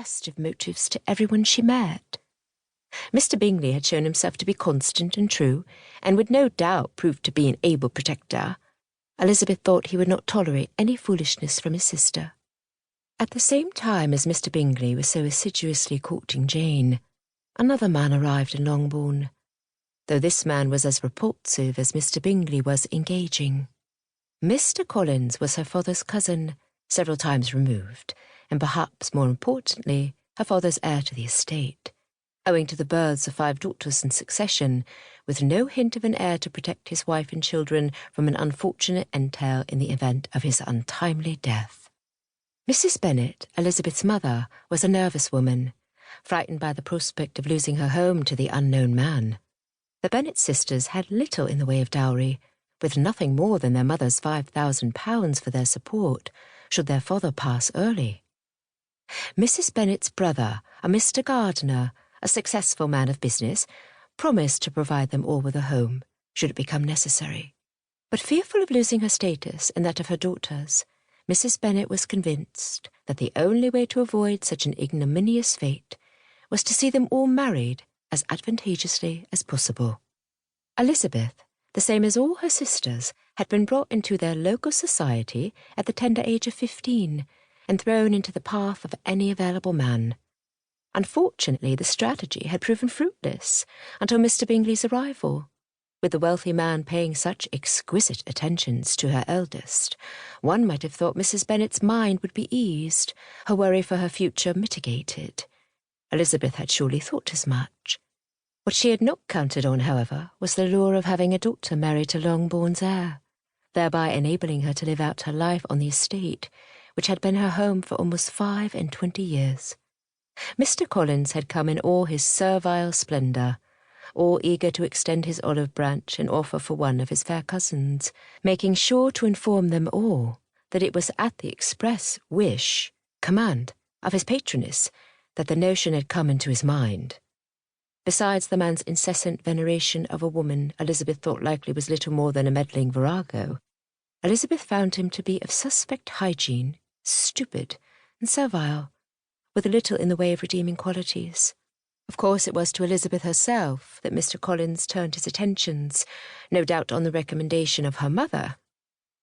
suggestive motives to everyone she met. Mr. Bingley had shown himself to be constant and true, and would no doubt prove to be an able protector. Elizabeth thought he would not tolerate any foolishness from his sister. At the same time as Mr. Bingley was so assiduously courting Jane, another man arrived in Longbourn, though this man was as repulsive as Mr. Bingley was engaging. Mr. Collins was her father's cousin, several times removed, and perhaps more importantly, her father's heir to the estate, owing to the births of 5 daughters in succession, with no hint of an heir to protect his wife and children from an unfortunate entail in the event of his untimely death. Mrs. Bennet, Elizabeth's mother, was a nervous woman, frightened by the prospect of losing her home to the unknown man. The Bennet sisters had little in the way of dowry, with nothing more than their mother's £5,000 for their support, should their father pass early. Mrs. Bennet's brother, a Mr. Gardiner, a successful man of business, promised to provide them all with a home, should it become necessary. But fearful of losing her status and that of her daughters, Mrs. Bennet was convinced that the only way to avoid such an ignominious fate was to see them all married as advantageously as possible. Elizabeth, the same as all her sisters, had been brought into their local society at the tender age of 15 and thrown into the path of any available man. Unfortunately, the strategy had proven fruitless until Mr. Bingley's arrival. With the wealthy man paying such exquisite attentions to her eldest, one might have thought Mrs. Bennet's mind would be eased, her worry for her future mitigated. Elizabeth had surely thought as much. What she had not counted on, however, was the lure of having a daughter married to Longbourn's heir, thereby enabling her to live out her life on the estate, which had been her home for almost 25 years. Mr. Collins had come in all his servile splendour, all eager to extend his olive branch and offer for one of his fair cousins, making sure to inform them all that it was at the express command of his patroness that the notion had come into his mind. Besides the man's incessant veneration of a woman Elizabeth thought likely was little more than a meddling virago, Elizabeth found him to be of suspect hygiene, stupid, and servile, with little in the way of redeeming qualities. Of course it was to Elizabeth herself that Mr. Collins turned his attentions, no doubt on the recommendation of her mother.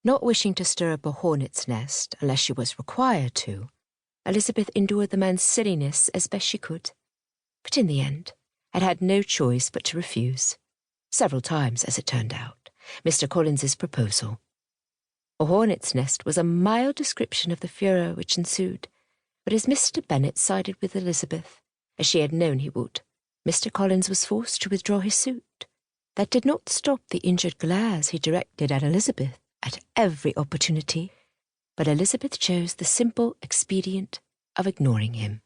Not wishing to stir up a hornet's nest unless she was required to, Elizabeth endured the man's silliness as best she could, but in the end had had no choice but to refuse, several times as it turned out, Mr. Collins's proposal. A hornet's nest was a mild description of the furor which ensued, but as Mr. Bennet sided with Elizabeth, as she had known he would, Mr. Collins was forced to withdraw his suit. That did not stop the injured glares he directed at Elizabeth at every opportunity, but Elizabeth chose the simple expedient of ignoring him.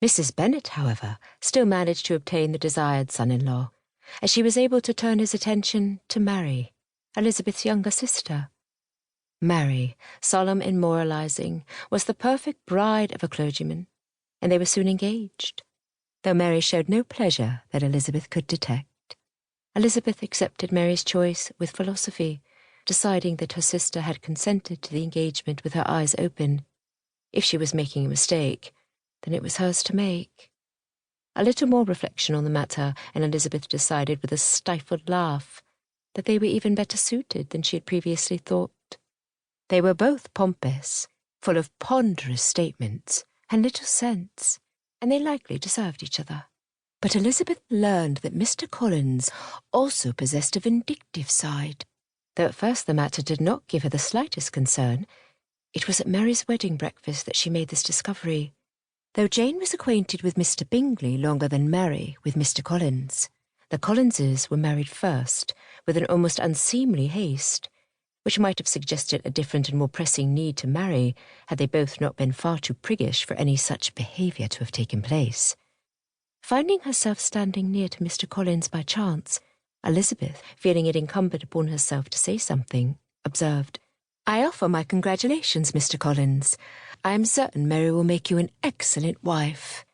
Mrs. Bennet, however, still managed to obtain the desired son-in-law, as she was able to turn his attention to Mary, Elizabeth's younger sister. Mary, solemn and moralizing, was the perfect bride of a clergyman, and they were soon engaged, though Mary showed no pleasure that Elizabeth could detect. Elizabeth accepted Mary's choice with philosophy, deciding that her sister had consented to the engagement with her eyes open. If she was making a mistake, then it was hers to make. A little more reflection on the matter, and Elizabeth decided with a stifled laugh that they were even better suited than she had previously thought. They were both pompous, full of ponderous statements, and little sense, and they likely deserved each other. But Elizabeth learned that Mr. Collins also possessed a vindictive side. Though at first the matter did not give her the slightest concern, it was at Mary's wedding breakfast that she made this discovery. Though Jane was acquainted with Mr. Bingley longer than Mary with Mr. Collins, the Collinses were married first, with an almost unseemly haste, which might have suggested a different and more pressing need to marry had they both not been far too priggish for any such behaviour to have taken place. Finding herself standing near to Mr. Collins by chance, Elizabeth, feeling it incumbent upon herself to say something, observed, "I offer my congratulations, Mr. Collins. I am certain Mary will make you an excellent wife."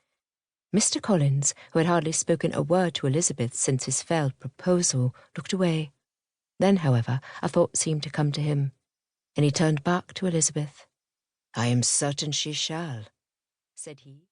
Mr. Collins, who had hardly spoken a word to Elizabeth since his failed proposal, looked away. Then, however, a thought seemed to come to him, and he turned back to Elizabeth. "I am certain she shall," said he.